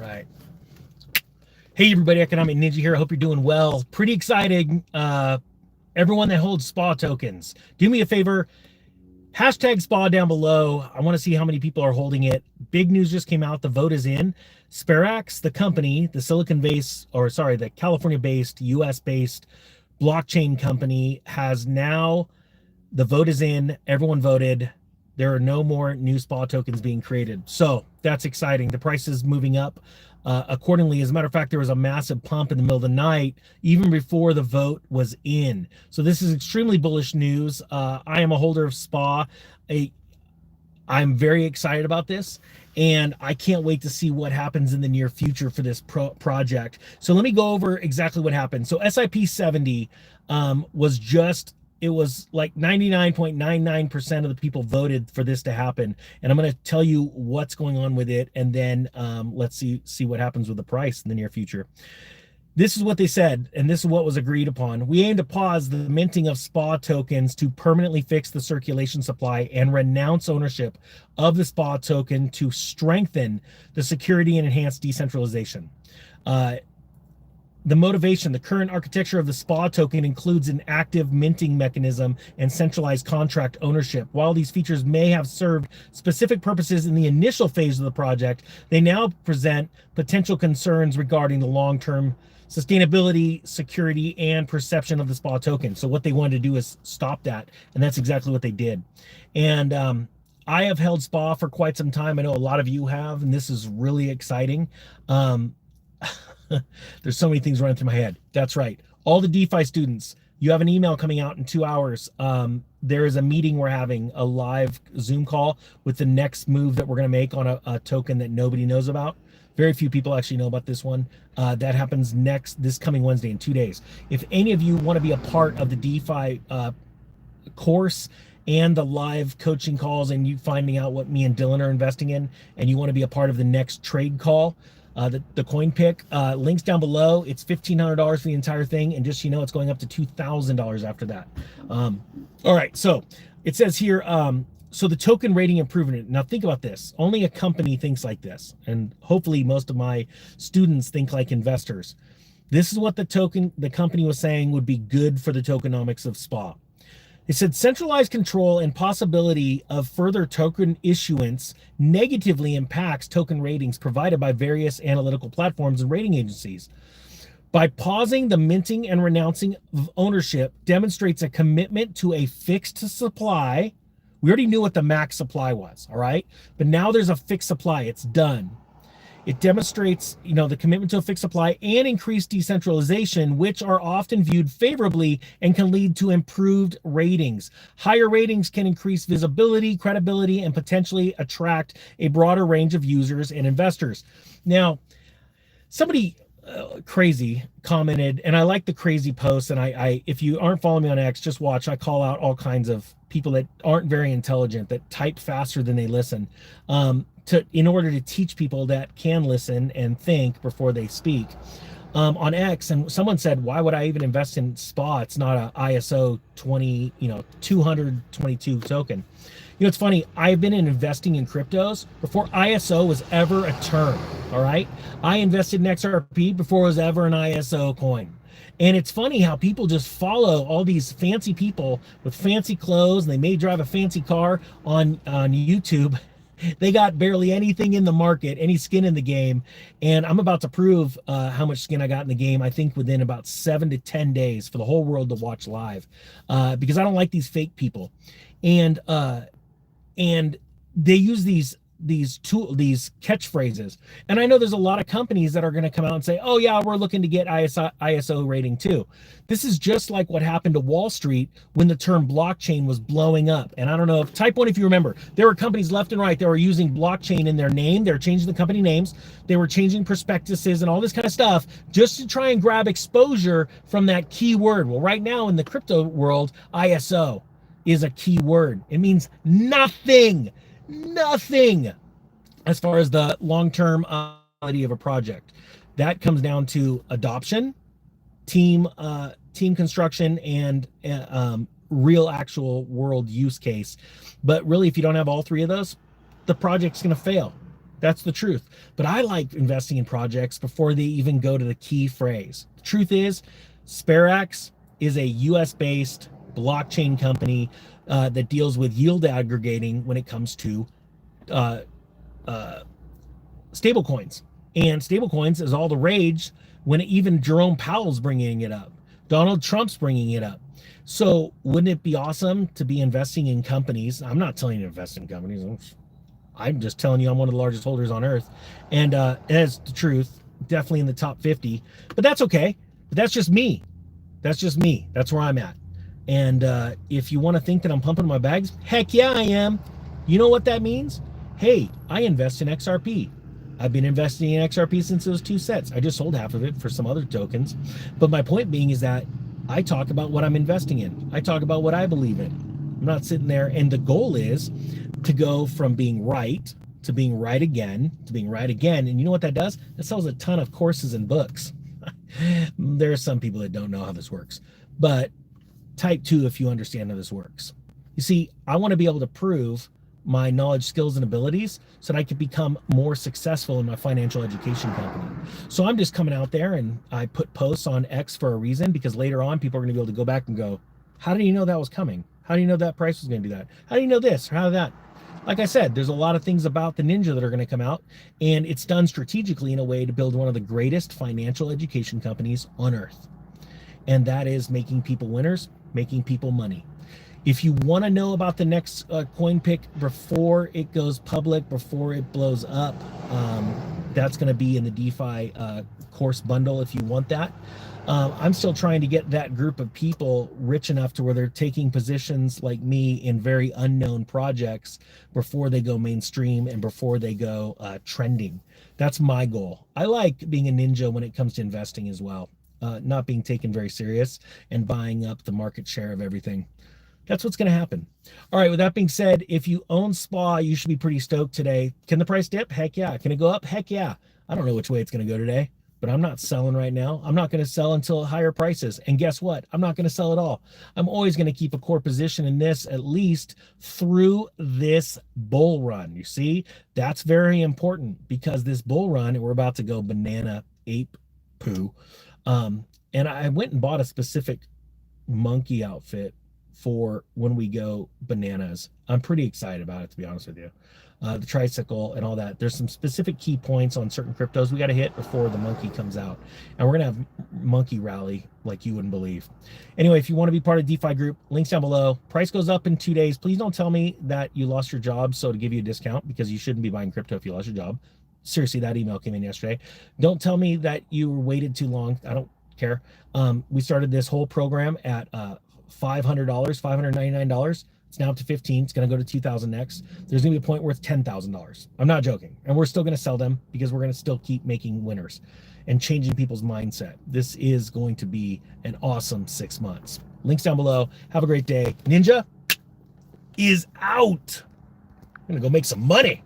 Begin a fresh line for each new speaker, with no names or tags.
right. Hey, everybody, Economic Ninja here. I hope you're doing well. Pretty exciting. Everyone that holds SPA tokens, do me a favor. Hashtag SPA down below. I want to see how many people are holding it. Big news just came out. The vote is in. Sperax, the company, the California-based, US-based blockchain company has now, the vote is in. Everyone voted. There are no more new SPA tokens being created. So that's exciting. The price is moving up accordingly. As a matter of fact, there was a massive pump in the middle of the night, even before the vote was in. So this is extremely bullish news. I am a holder of SPA. I'm very excited about this, and I can't wait to see what happens in the near future for this project. So let me go over exactly what happened. So SIP 70 it was like 99.99% of the people voted for this to happen. And I'm going to tell you what's going on with it. And then let's see what happens with the price in the near future. This is what they said, and this is what was agreed upon. We aim to pause the minting of SPA tokens to permanently fix the circulation supply and renounce ownership of the SPA token to strengthen the security and enhance decentralization. The motivation, the current architecture of the SPA token includes an active minting mechanism and centralized contract ownership. While these features may have served specific purposes in the initial phase of the project, they now present potential concerns regarding the long-term sustainability, security, and perception of the SPA token. So what they wanted to do is stop that, and that's exactly what they did. And I have held SPA for quite some time. I know a lot of you have, and this is really exciting. There's so many things running through my head. That's right. All the DeFi students, you have an email coming out in 2 hours. There is a meeting we're having, a live Zoom call with the next move that we're going to make on a token that nobody knows about. Very few people actually know about this one. That happens this coming Wednesday in 2 days. If any of you want to be a part of the DeFi course and the live coaching calls, and you finding out what me and Dylan are investing in, and you want to be a part of the next trade call, the coin pick, links down below. It's $1,500 for the entire thing, and just, it's going up to $2,000 after that. All right, so it says here, so the token rating improvement. Now think about this. Only a company thinks like this, and hopefully most of my students think like investors. This is what the company was saying would be good for the tokenomics of SPA. It said centralized control and possibility of further token issuance negatively impacts token ratings provided by various analytical platforms and rating agencies. By pausing the minting and renouncing of ownership demonstrates a commitment to a fixed supply. We already knew what the max supply was, all right? But now there's a fixed supply. It's done. It demonstrates, the commitment to a fixed supply and increased decentralization, which are often viewed favorably and can lead to improved ratings. Higher ratings can increase visibility, credibility, and potentially attract a broader range of users and investors. Now, somebody crazy commented, and I like the crazy posts, and I if you aren't following me on X, just watch. I call out all kinds of people that aren't very intelligent, that type faster than they listen, in order to teach people that can listen and think before they speak. On X, and someone said, why would I even invest in SPA? It's not a ISO 222 token. It's funny, I've been investing in cryptos before ISO was ever a term, all right? I invested in XRP before it was ever an ISO coin. And it's funny how people just follow all these fancy people with fancy clothes, and they may drive a fancy car on YouTube. They got barely anything in the market, any skin in the game. And I'm about to prove how much skin I got in the game, I think within about 7 to 10 days, for the whole world to watch live, because I don't like these fake people. And they use these catchphrases. And I know there's a lot of companies that are going to come out and say, oh yeah, we're looking to get ISO rating too. This is just like what happened to Wall Street when the term blockchain was blowing up. And I don't know if Type 1, if you remember, there were companies left and right that were using blockchain in their name. They were changing the company names. They were changing prospectuses and all this kind of stuff just to try and grab exposure from that key word. Well, right now in the crypto world, ISO is a key word. It means nothing as far as the long-term quality of a project. That comes down to adoption, team construction, and real actual world use case. But really, if you don't have all three of those, the project's going to fail. That's the truth. But I like investing in projects before they even go to the key phrase. The truth is, Sperax is a US-based blockchain company that deals with yield aggregating when it comes to uh, stable coins. And stable coins is all the rage when even Jerome Powell's bringing it up. Donald Trump's bringing it up. So wouldn't it be awesome to be investing in companies? I'm not telling you to invest in companies. I'm just telling you I'm one of the largest holders on earth. And that's the truth. Definitely in the top 50. But that's okay. But that's just me. That's just me. That's where I'm at. And if you want to think that I'm pumping my bags, heck yeah, I am. You know what that means? Hey, I invest in XRP. I've been investing in XRP since it was 2 cents. I just sold half of it for some other tokens. But my point being is that I talk about what I'm investing in. I talk about what I believe in. I'm not sitting there. And the goal is to go from being right to being right again, to being right again. And you know what that does? That sells a ton of courses and books. There are some people that don't know how this works. But type 2 if you understand how this works. You see, I want to be able to prove my knowledge, skills, and abilities so that I could become more successful in my financial education company. So I'm just coming out there and I put posts on X for a reason, because later on people are going to be able to go back and go, how do you know that was coming? How do you know that price was going to do that? How do you know this or how that? Like I said, there's a lot of things about the Ninja that are going to come out, and it's done strategically in a way to build one of the greatest financial education companies on earth. And that is making people winners, making people money. If you want to know about the next coin pick before it goes public, before it blows up, that's going to be in the DeFi course bundle if you want that. I'm still trying to get that group of people rich enough to where they're taking positions like me in very unknown projects before they go mainstream and before they go trending. That's my goal. I like being a ninja when it comes to investing as well, not being taken very serious and buying up the market share of everything. That's what's going to happen. All right, with that being said, if you own SPA, you should be pretty stoked today. Can the price dip? Heck yeah. Can it go up? Heck yeah. I don't know which way it's going to go today, but I'm not selling right now. I'm not going to sell until higher prices. And guess what? I'm not going to sell at all. I'm always going to keep a core position in this at least through this bull run. You see, that's very important, because this bull run, and we're about to go banana ape poo. And I went and bought a specific monkey outfit for when we go bananas. I'm pretty excited about it, to be honest with you. The tricycle and all that. There's some specific key points on certain cryptos we got to hit before the monkey comes out. And we're going to have monkey rally like you wouldn't believe. Anyway, if you want to be part of DeFi group, links down below. Price goes up in 2 days. Please don't tell me that you lost your job so to give you a discount, because you shouldn't be buying crypto if you lost your job. Seriously, that email came in yesterday. Don't tell me that you waited too long. I don't care. We started this whole program at $500, $599. It's now up to 15. It's going to go to 2,000 next. There's going to be a point where it's $10,000. I'm not joking. And we're still going to sell them because we're going to still keep making winners and changing people's mindset. This is going to be an awesome 6 months. Links down below. Have a great day. Ninja is out. I'm going to go make some money.